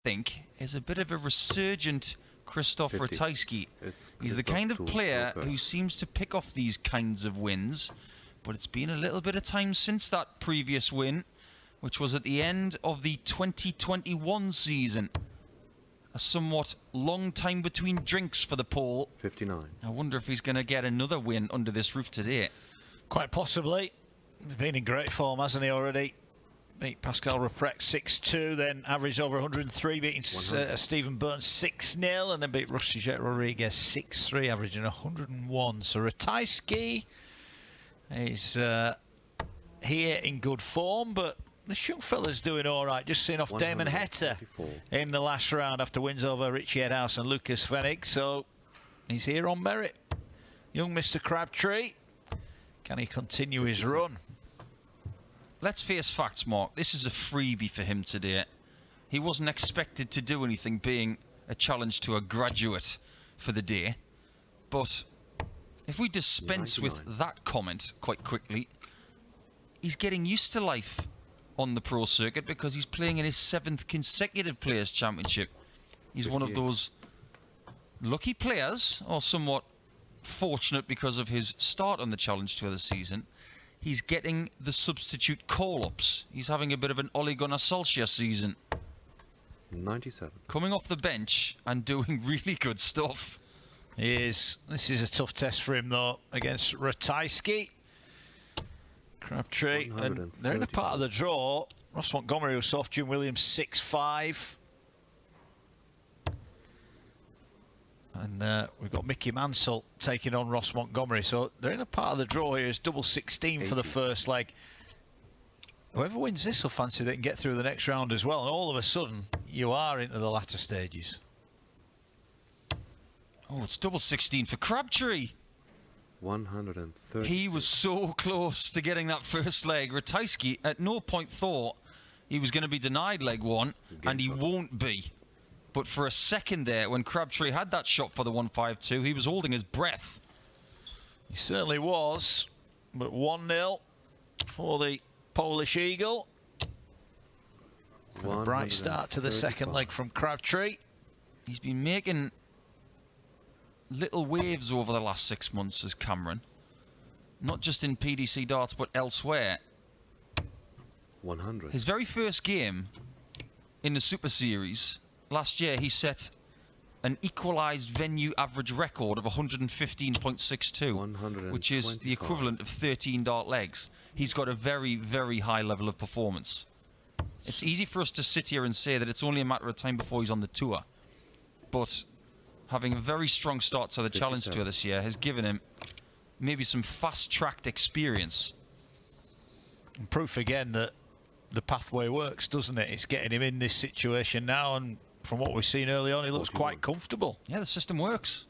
think, is a bit of a resurgent Krzysztof Ratajski. He's the kind of player who seems to pick off these kinds of wins, but it's been a little bit of time since that previous win, which was at the end of the 2021 season. A somewhat long time between drinks for the Pole. 59. I wonder if he's going to get another win under this roof today. Quite possibly. He's been in great form, hasn't he, already? Beat Pascal Reprec 6-2, then averaged over 103, beating Stephen Burns 6-0, and then beat Roger Rodriguez 6-3, averaging 101. So Ratajski is here in good form, but this young fella's doing all right. Just seen off Damon Heta in the last round after wins over Richie Edhouse and Lucas Fennig, so he's here on merit. Young Mr. Crabtree, can he continue his run? Let's face facts, Mark. This is a freebie for him today. He wasn't expected to do anything, being a challenge to a graduate for the day. But if we dispense with that comment quite quickly, he's getting used to life on the pro circuit because he's playing in his 7th consecutive Players' Championship. He's 58. One of those lucky players, or somewhat fortunate because of his start on the Challenge Tour this season. He's getting the substitute call-ups. He's having a bit of an Ole Gunnar Solskjaer season. 97. Coming off the bench and doing really good stuff. He is. This is a tough test for him, though, against Ratajski. Crabtree. And they're in a part of the draw. Ross Montgomery was off, Jim Williams 6-5. And we've got Mickey Mansell taking on Ross Montgomery. So they're in a part of the draw here. It's double 16 for the first leg. Whoever wins this will fancy they can get through the next round as well. And all of a sudden, you are into the latter stages. Oh, it's double 16 for Crabtree. 130. He was so close to getting that first leg. Ratajski at no point thought he was going to be denied leg one, and he won't be. But for a second there, when Crabtree had that shot for the 1-5-2, he was holding his breath. He certainly was. But 1-0 for the Polish Eagle. A bright start to the second leg from Crabtree. He's been making little waves over the last 6 months as Cameron. Not just in PDC darts, but elsewhere. 100. His very first game in the Super Series last year, he set an equalised venue average record of 115.62, which is the equivalent of 13 dart legs. He's got a very, very high level of performance. It's easy for us to sit here and say that it's only a matter of time before he's on the tour. But having a very strong start to the Challenge Tour this year has given him maybe some fast-tracked experience. And proof again that the pathway works, doesn't it? It's getting him in this situation now, and from what we've seen early on, he looks quite comfortable. Yeah, the system works.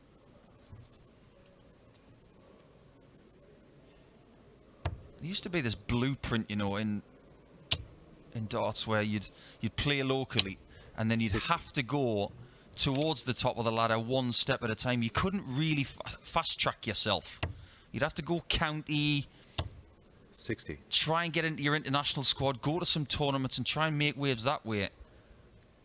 There used to be this blueprint, you know, in darts where you'd play locally and then you'd have to go towards the top of the ladder one step at a time. You couldn't really fast track yourself. You'd have to go county, 60. Try and get into your international squad, go to some tournaments and try and make waves that way.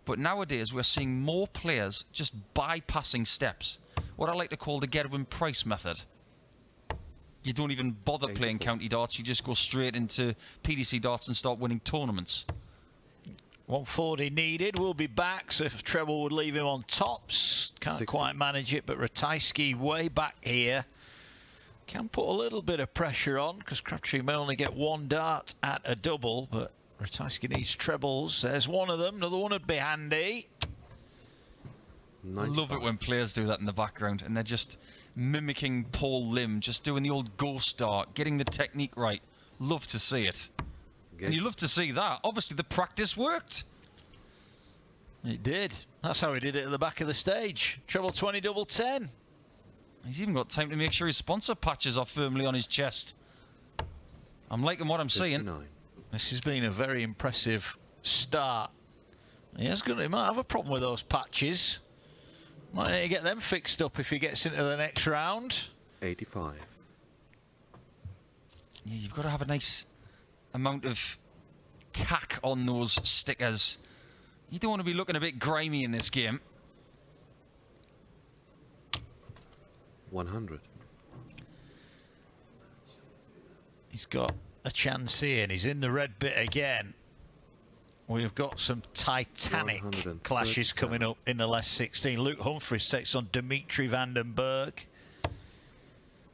But nowadays we're seeing more players just bypassing steps. What I like to call the Gerwin Price method. You don't even bother playing county darts, you just go straight into PDC darts and start winning tournaments. 140 needed, we'll be back, so if treble would leave him on tops. Can't 60. Quite manage it, but Ratajski way back here. Can put a little bit of pressure on, because Crabtree may only get one dart at a double, but Ratajski needs trebles. There's one of them, another one would be handy. 95. I love it when players do that in the background, and they're just mimicking Paul Lim, just doing the old ghost dart, getting the technique right. Love to see it. And you love to see that. Obviously, the practice worked. It did. That's how he did it at the back of the stage. Treble 20, double 10. He's even got time to make sure his sponsor patches are firmly on his chest. I'm liking what I'm 59. Seeing. This has been a very impressive start. He might have a problem with those patches. Might need to get them fixed up if he gets into the next round. 85. Yeah, you've got to have a nice amount of tack on those stickers. You don't want to be looking a bit grimy in this game. 100. He's got a chance here, and he's in the red bit again. We've got some titanic clashes coming up in the last 16. Luke Humphries takes on Dimitri van den Berg.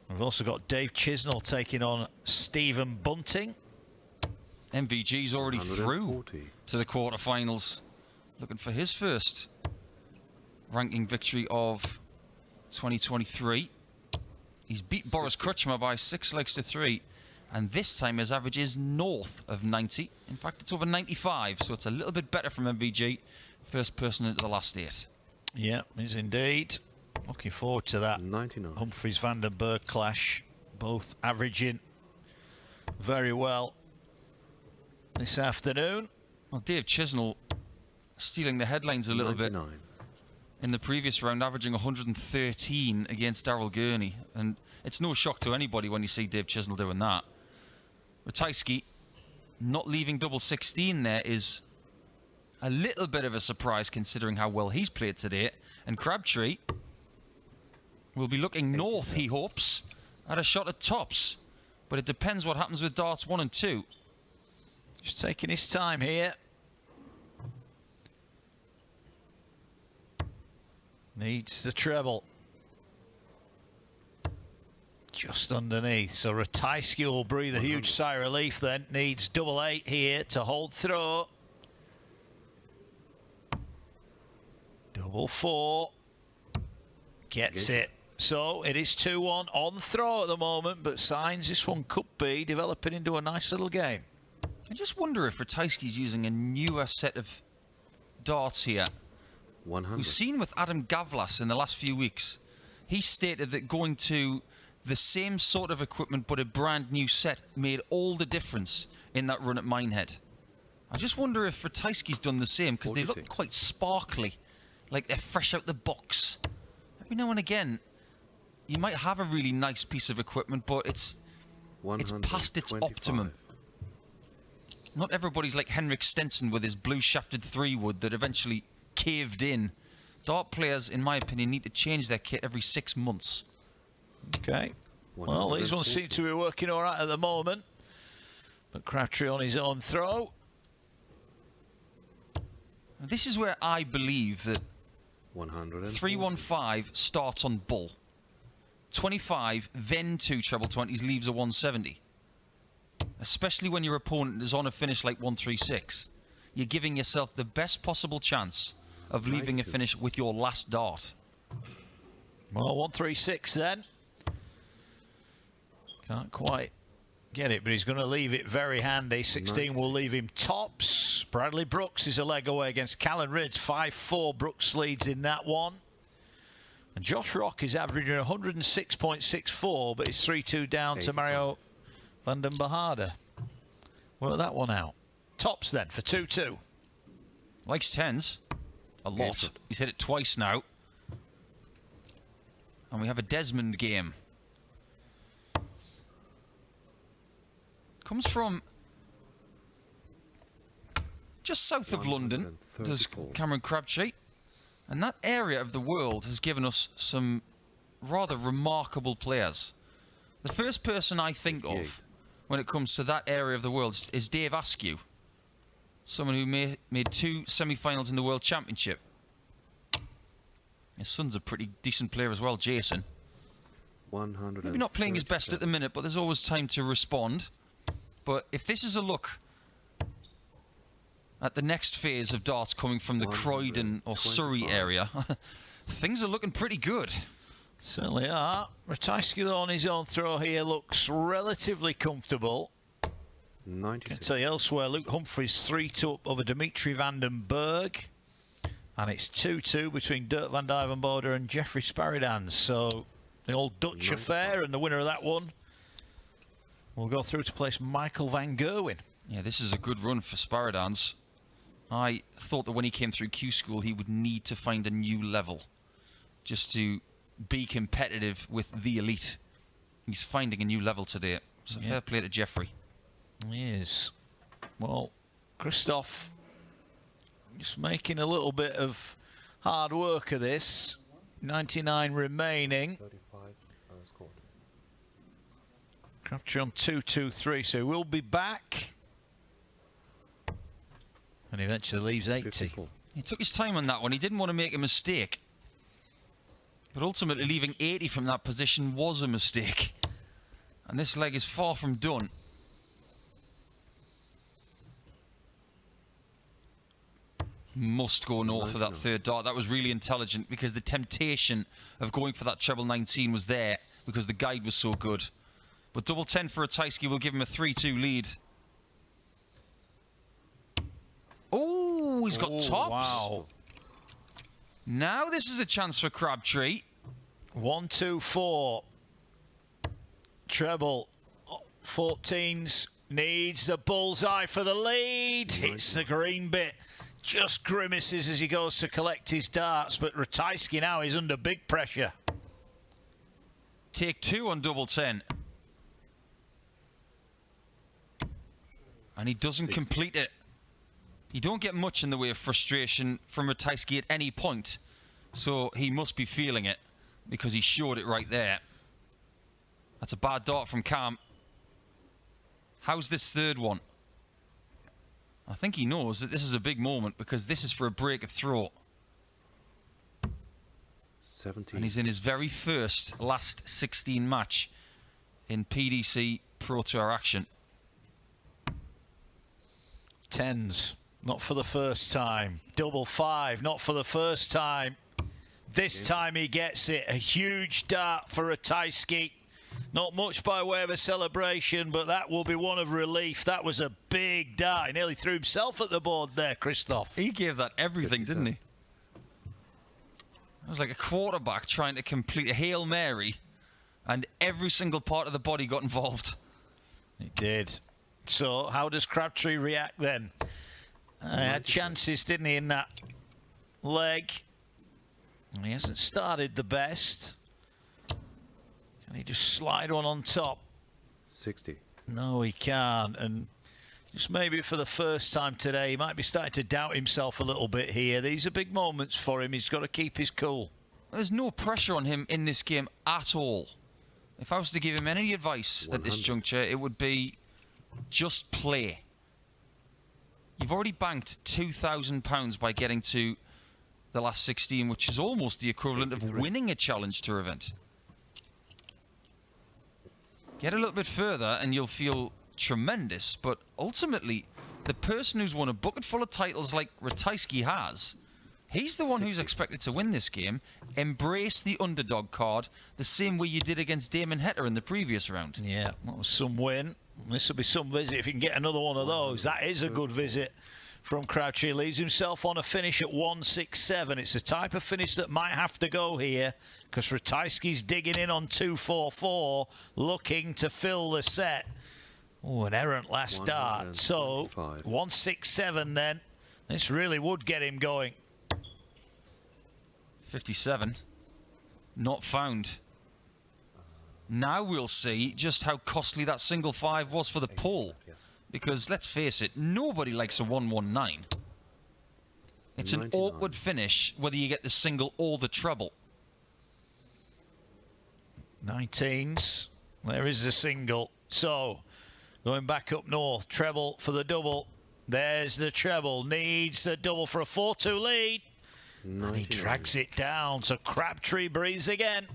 We've also got Dave Chisnell taking on Stephen Bunting. MVG's already through to the quarterfinals, looking for his first ranking victory of 2023. He's beat Boris Krčma by 6 legs to 3. And this time his average is north of 90. In fact, it's over 95, so it's a little bit better from MVG. First person into the last 8. Yeah, is indeed. Looking forward to that 99. Humphries van den Berg clash. Both averaging very well this afternoon. Well, Dave Chisnell stealing the headlines a little 99. bit in the previous round, averaging 113 against Daryl Gurney. And it's no shock to anybody when you see Dave Chisnell doing that. Ratajski not leaving double 16 there is a little bit of a surprise considering how well he's played today. And Crabtree will be looking north, he hopes, at a shot at tops. But it depends what happens with darts 1 and 2. Just taking his time here. Needs the treble. Just underneath, so Ratajski will breathe a huge sigh of relief then. Needs double 8 here to hold through. Double 4. Gets it. So it is 2-1 on throw at the moment, but signs this one could be developing into a nice little game. I just wonder if Ratajski's using a newer set of darts here. 100. We've seen with Adam Gavlas in the last few weeks, he stated that going to the same sort of equipment but a brand new set made all the difference in that run at Minehead. I just wonder if Ratajski's done the same, because they look quite sparkly, like they're fresh out the box. Every now and again, you might have a really nice piece of equipment, but it's past its optimum. Not everybody's like Henrik Stenson with his blue-shafted 3-wood that eventually caved in. Dart players, in my opinion, need to change their kit every 6 months. Okay. Well, these ones seem to be working all right at the moment. But Crabtree on his own throw. This is where I believe that 315 starts on bull. 25, then 2 treble 20s leaves a 170. Especially when your opponent is on a finish like 136. You're giving yourself the best possible chance of leaving a finish with your last dart. Well, 136 then. Can't quite get it, but he's going to leave it very handy. 16 will leave him tops. Bradley Brooks is a leg away against Callan Ridds. 5-4. Brooks leads in that one. And Josh Rock is averaging 106.64, but it's 3-2 down 85. To Mario van den Berg. Work that one out. Tops then for 2-2. Likes 10s. A lot. He's hit it twice now. And we have a Desmond game. Comes from just south of London, does Cameron Crabtree. And that area of the world has given us some rather remarkable players. The first person I think of when it comes to that area of the world is Dave Askew. Someone who made 2 semi-finals in the World Championship. His son's a pretty decent player as well, Jason. Maybe not playing his best at the minute, but there's always time to respond. But if this is a look at the next phase of darts coming from the Croydon or Surrey area, things are looking pretty good. Certainly are. Ratajski on his own throw here looks relatively comfortable. 96. Can tell you elsewhere, Luke Humphries 3-2 up over Dimitri van den Berg. And it's 2-2 between Dirk van Duijvenbode and Jeffrey Sparidans. So the old Dutch affair, and the winner of that one will go through to place Michael van Gerwen. Yeah, this is a good run for Sparidans. I thought that when he came through Q School, he would need to find a new level just to be competitive with the elite. He's finding a new level today. So fair play to Jeffrey. He is. Well, Krzysztof Just making a little bit of hard work of this. 99 remaining. 35 scored. Crabtree on 2-2-3, so we'll be back. And eventually leaves 80. 54. He took his time on that one. He didn't want to make a mistake. But ultimately leaving 80 from that position was a mistake. And this leg is far from done. Must go north for that third dart. That was really intelligent because the temptation of going for that treble 19 was there because the guide was so good. But double 10 for Ratajski will give him a 3-2 lead. Oh, he's got tops. Wow. Now this is a chance for Crabtree. 1-2-4. Treble. 14s needs the bullseye for the lead. Hits the green bit. Just grimaces as he goes to collect his darts, but Ratajski now is under big pressure. Take 2 on double 10. And he doesn't 60. complete it. You don't get much in the way of frustration from Ratajski at any point. So he must be feeling it because he showed it right there. That's a bad dart from Cam. How's this third one? I think he knows that this is a big moment because this is for a break of throw. 17. And he's in his very first last 16 match in PDC Pro Tour action. 10s, not for the first time. Double 5, not for the first time. This time he gets it. A huge dart for Ratajski. Not much by way of a celebration, but that will be one of relief. That was a big dart. He nearly threw himself at the board there, Krzysztof. He gave that everything, 57. didn't he? It was like a quarterback trying to complete a Hail Mary, and every single part of the body got involved. He did. So how does Crabtree react then? Had chances, didn't he, in that leg? And he hasn't started the best. Can he just slide one on top? 60. No, he can't. And just maybe for the first time today, he might be starting to doubt himself a little bit here. These are big moments for him. He's got to keep his cool. There's no pressure on him in this game at all. If I was to give him any advice at this 100. juncture, it would be just play. You've already banked £2,000 by getting to the last 16, which is almost the equivalent of 83. winning a Challenge Tour event. Get a little bit further and you'll feel tremendous, but ultimately, the person who's won a bucket full of titles like Ratajski has, he's the one who's 60. expected to win this game. Embrace the underdog card the same way you did against Damon Heta in the previous round. Yeah, that was some win. This will be some visit if you can get another one of those. That is a good visit from Crabtree. Leaves himself on a finish at 167. It's the type of finish that might have to go here because Ratajski's digging in on 244, looking to fill the set. Oh, an errant last dart. So 167 then. This really would get him going. 57. Not found. Now we'll see just how costly that single 5 was for the pull. Yes. Because, let's face it, nobody likes a 119. It's 99. an awkward finish, whether you get the single or the treble. 19s. There is the single. So, going back up north, treble for the double. There's the treble. Needs the double for a 4-2 lead. 99. And he drags it down. So Crabtree breathes again.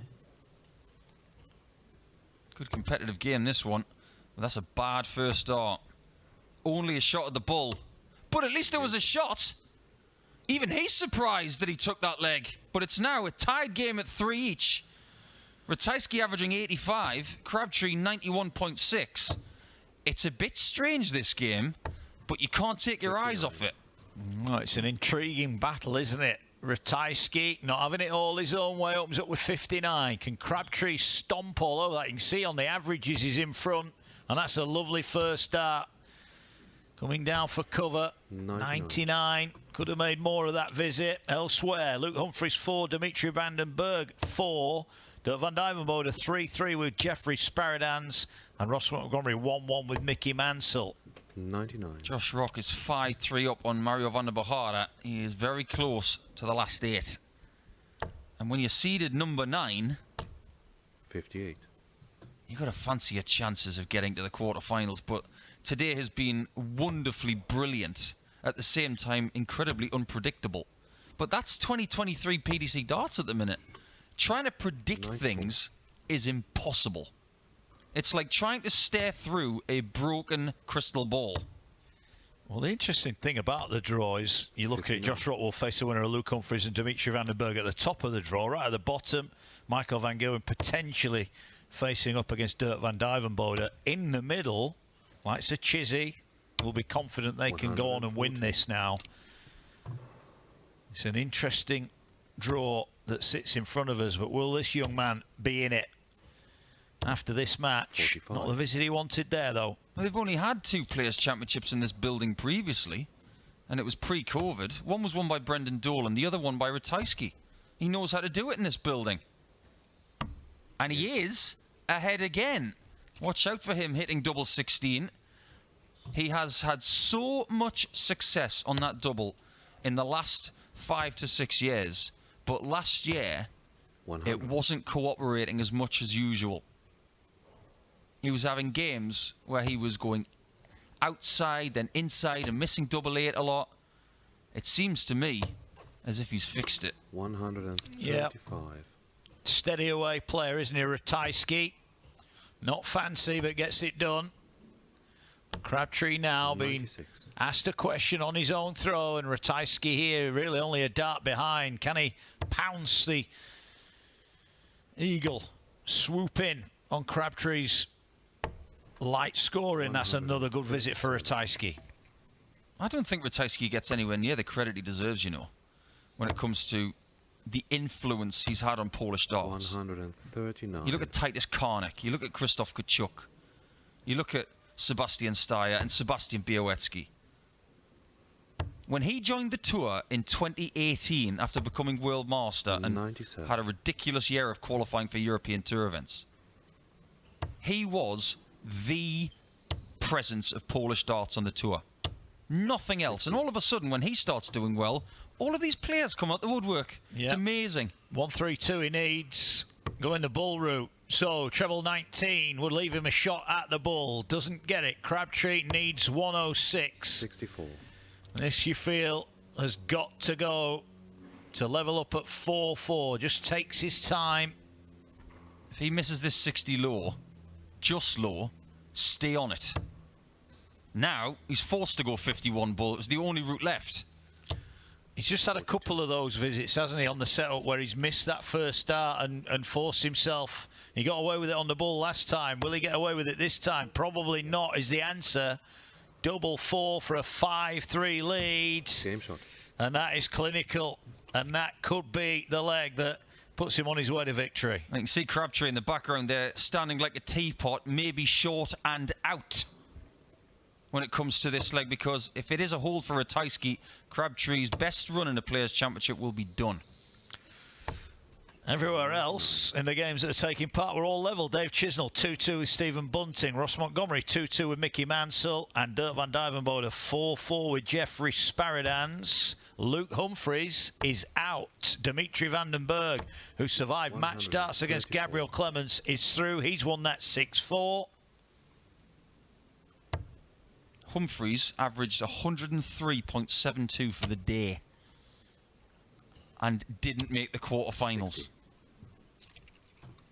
Good competitive game, this one. But that's a bad first start. Only a shot at the bull. But at least there was a shot. Even he's surprised that he took that leg. But it's now a tied game at 3 each. Ratajski averaging 85. Crabtree 91.6. It's a bit strange, this game. But you can't take your eyes off it. Well, it's an intriguing battle, isn't it? Ratajski not having it all his own way, opens up with 59. Can Crabtree stomp all over that? You can see on the averages he's in front, and that's a lovely first start. Coming down for cover, 99. Could have made more of that visit elsewhere. Luke Humphries 4, Dimitri Vandenberg 4. Dirk van Dijvenbode 3-3 with Jeffrey Sparadans, and Ross Montgomery 1-1 with Mickey Mansell. 99. Josh Rock is 5-3 up on Mario van der Bahara. He is very close to the last 8. And when you're seeded number 9, 58. you've got to fancy your chances of getting to the quarterfinals. But today has been wonderfully brilliant. At the same time, incredibly unpredictable. But that's 2023 PDC darts at the minute. Trying to predict 94. things is impossible. It's like trying to stare through a broken crystal ball. Well, the interesting thing about the draw is you look 59. at Josh Rock will face the winner of Luke Humphries and Dimitri van den Berg at the top of the draw. Right at the bottom, Michael van Gerwen potentially facing up against Dirk van Dijvenbode. In the middle, like Sir Chizzy, will be confident they can go on and win 140. this now. It's an interesting draw that sits in front of us, but will this young man be in it after this match? 45. Not the visit he wanted there, though. Well, they've only had 2 Players' Championships in this building previously, and it was pre-COVID. One was won by Brendan Dolan, the other one by Ratajski. He knows how to do it in this building. And he is ahead again. Watch out for him hitting double 16. He has had so much success on that double in the last 5 to 6 years. But last year, 100. it wasn't cooperating as much as usual. He was having games where he was going outside, then inside, and missing double 8 a lot. It seems to me as if he's fixed it. 135. Steady away player, isn't he, Ratajski? Not fancy, but gets it done. Crabtree now being 96. asked a question on his own throw, and Ratajski here really only a dart behind. Can he pounce the eagle, swoop in on Crabtree's light scoring? That's another good visit for Ratajski. I don't think Ratajski gets anywhere near the credit he deserves, you know, when it comes to the influence he's had on Polish darts. 139. You look at Titus Karnik, you look at Krzysztof Kachuk, you look at Sebastian Steyer and Sebastian Białecki. When he joined the tour in 2018 after becoming World Master and 97. had a ridiculous year of qualifying for European Tour events, he was the presence of Polish darts on the tour. Nothing else. And all of a sudden, when he starts doing well, all of these players come out the woodwork. Yep. It's amazing. 132 he needs. Going the bull route. So treble 19 would leave him a shot at the bull. Doesn't get it. Crabtree needs 106. 64. This, you feel, has got to go to level up at 4-4. Just takes his time. If he misses this 60 low, just low, stay on it. Now, he's forced to go 51 bull. It was the only route left. He's just had a couple of those visits, hasn't he, on the setup where he's missed that first start and forced himself. He got away with it on the bull last time. Will he get away with it this time? Probably not is the answer. Double 4 for a 5-3 lead. Game shot. And that is clinical. And that could be the leg that puts him on his way to victory. I can see Crabtree in the background there, standing like a teapot, maybe short and out when it comes to this leg, because if it is a hold for Ratajski, Crabtree's best run in the Players' Championship will be done. Everywhere else in the games that are taking part, we're all level. Dave Chisnell 2-2 with Stephen Bunting. Ross Montgomery 2-2 with Mickey Mansell. And Dirk van Dijvenbode 4-4 with Jeffrey Sparidans. Luke Humphries is out. Dimitri van den Berg, who survived match darts against Gabriel Clemens, is through. He's won that 6-4. Humphries averaged 103.72 for the day and didn't make the quarterfinals. 60.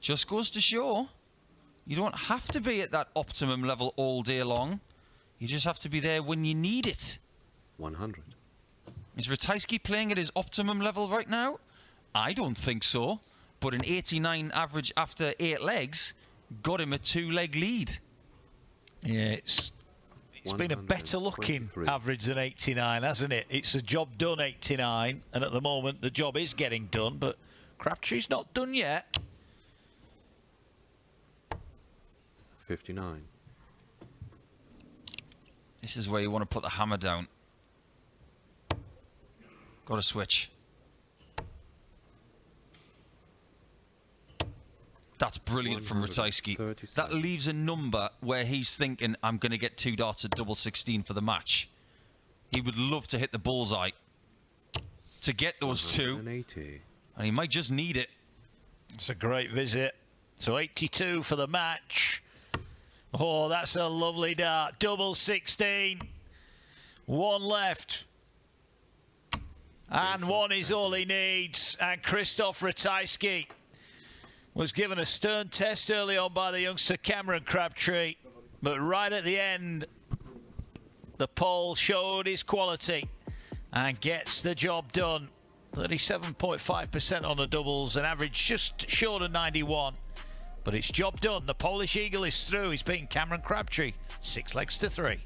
Just goes to show you don't have to be at that optimum level all day long. You just have to be there when you need it. 100. Is Ratajski playing at his optimum level right now? I don't think so. But an 89 average after 8 legs got him a 2-leg lead. Yeah, it's been a better looking average than 89, hasn't it? It's a job done 89, and at the moment the job is getting done, but Crabtree's not done yet. 59. This is where you want to put the hammer down. Got to switch. That's brilliant from Ratajski. That leaves a number where he's thinking, I'm going to get 2 darts at double 16 for the match. He would love to hit the bullseye to get those 2. And he might just need it. It's a great visit. So 82 for the match. Oh, that's a lovely dart. Double 16. 1 left. And 1 is all he needs. And Krzysztof Ratajski was given a stern test early on by the youngster Cameron Crabtree. But right at the end, the Pole showed his quality and gets the job done. 37.5% on the doubles, an average just short of 91. But it's job done. The Polish Eagle is through. He's beaten Cameron Crabtree 6 legs to 3.